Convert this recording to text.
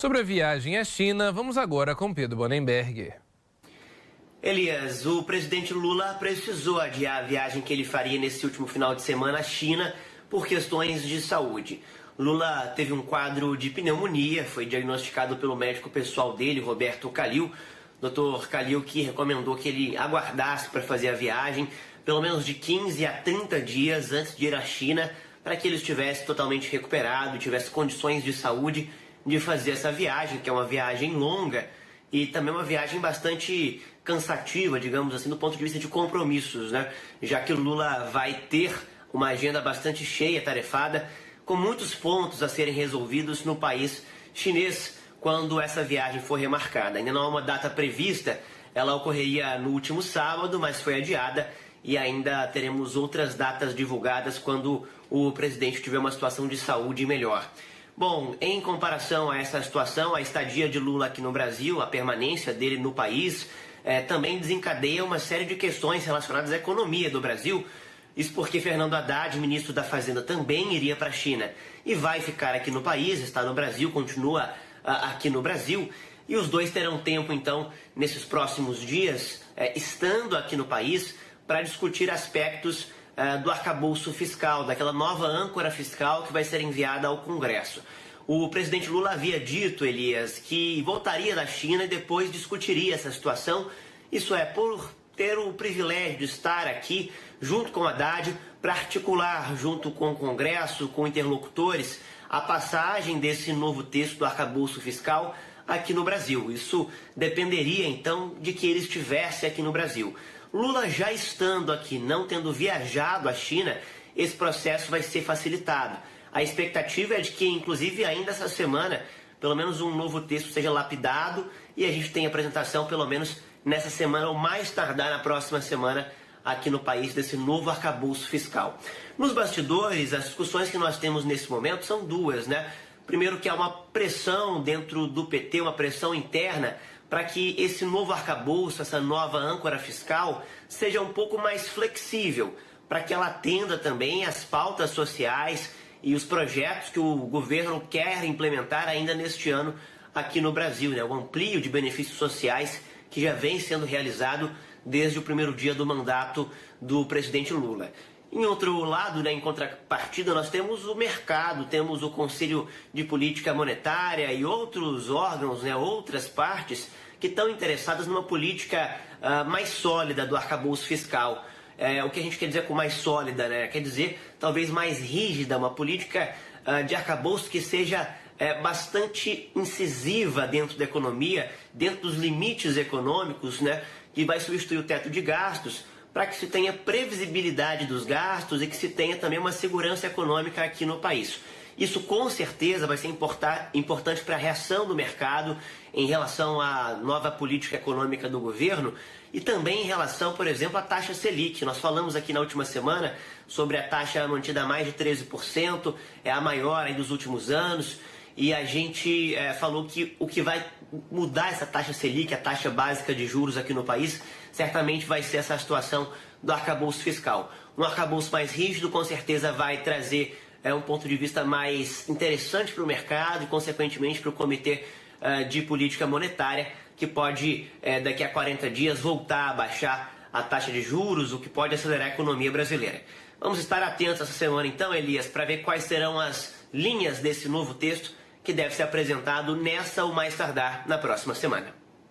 Sobre a viagem à China, vamos agora com Pedro Bonenberg. Elias, o presidente Lula precisou adiar a viagem que ele faria nesse último final de semana à China por questões de saúde. Lula teve um quadro de pneumonia, foi diagnosticado pelo médico pessoal dele, Roberto Calil. Dr. Calil que recomendou que ele aguardasse para fazer a viagem pelo menos de 15 a 30 dias antes de ir à China, para que ele estivesse totalmente recuperado, tivesse condições de saúde de fazer essa viagem, que é uma viagem longa e também uma viagem bastante cansativa, digamos assim, do ponto de vista de compromissos, né? Já que o Lula vai ter uma agenda bastante cheia, tarefada, com muitos pontos a serem resolvidos no país chinês quando essa viagem for remarcada. Ainda não há uma data prevista, ela ocorreria no último sábado, mas foi adiada e ainda teremos outras datas divulgadas quando o presidente tiver uma situação de saúde melhor. Bom, em comparação a essa situação, a estadia de Lula aqui no Brasil, a permanência dele no país, também desencadeia uma série de questões relacionadas à economia do Brasil. Isso porque Fernando Haddad, ministro da Fazenda, também iria para a China e vai ficar aqui no país, está no Brasil, continua aqui no Brasil. E os dois terão tempo, então, nesses próximos dias, estando aqui no país, para discutir aspectos do arcabouço fiscal, daquela nova âncora fiscal que vai ser enviada ao Congresso. O presidente Lula havia dito, Elias, que voltaria da China e depois discutiria essa situação. Isso é, por ter o privilégio de estar aqui junto com Haddad para articular junto com o Congresso, com interlocutores, a passagem desse novo texto do arcabouço fiscal aqui no Brasil. Isso dependeria, então, de que ele estivesse aqui no Brasil. Lula já estando aqui, não tendo viajado à China, esse processo vai ser facilitado. A expectativa é de que, inclusive, ainda essa semana, pelo menos um novo texto seja lapidado e a gente tenha apresentação, pelo menos nessa semana ou mais tardar na próxima semana, aqui no país, desse novo arcabouço fiscal. Nos bastidores, as discussões que nós temos nesse momento são duas, né? Primeiro, que há uma pressão dentro do PT, uma pressão interna, para que esse novo arcabouço, essa nova âncora fiscal, seja um pouco mais flexível, para que ela atenda também às pautas sociais e os projetos que o governo quer implementar ainda neste ano aqui no Brasil, né? O amplio de benefícios sociais que já vem sendo realizado desde o primeiro dia do mandato do presidente Lula. Em outro lado, né, em contrapartida, nós temos o mercado, temos o Conselho de Política Monetária e outros órgãos, né, outras partes que estão interessadas numa política mais sólida do arcabouço fiscal. O que a gente quer dizer com mais sólida, né? Quer dizer talvez mais rígida, uma política de arcabouço que seja bastante incisiva dentro da economia, dentro dos limites econômicos, né, que vai substituir o teto de gastos, para que se tenha previsibilidade dos gastos e que se tenha também uma segurança econômica aqui no país. Isso com certeza vai ser importante para a reação do mercado em relação à nova política econômica do governo e também em relação, por exemplo, à taxa Selic. Nós falamos aqui na última semana sobre a taxa mantida a mais de 13%, é a maior aí dos últimos anos, e a gente falou que o que vai mudar essa taxa Selic, a taxa básica de juros aqui no país, certamente vai ser essa situação do arcabouço fiscal. Um arcabouço mais rígido com certeza vai trazer um ponto de vista mais interessante para o mercado e, consequentemente, para o Comitê de Política Monetária, que pode, daqui a 40 dias, voltar a baixar a taxa de juros, o que pode acelerar a economia brasileira. Vamos estar atentos essa semana, então, Elias, para ver quais serão as linhas desse novo texto que deve ser apresentado nessa ou mais tardar na próxima semana.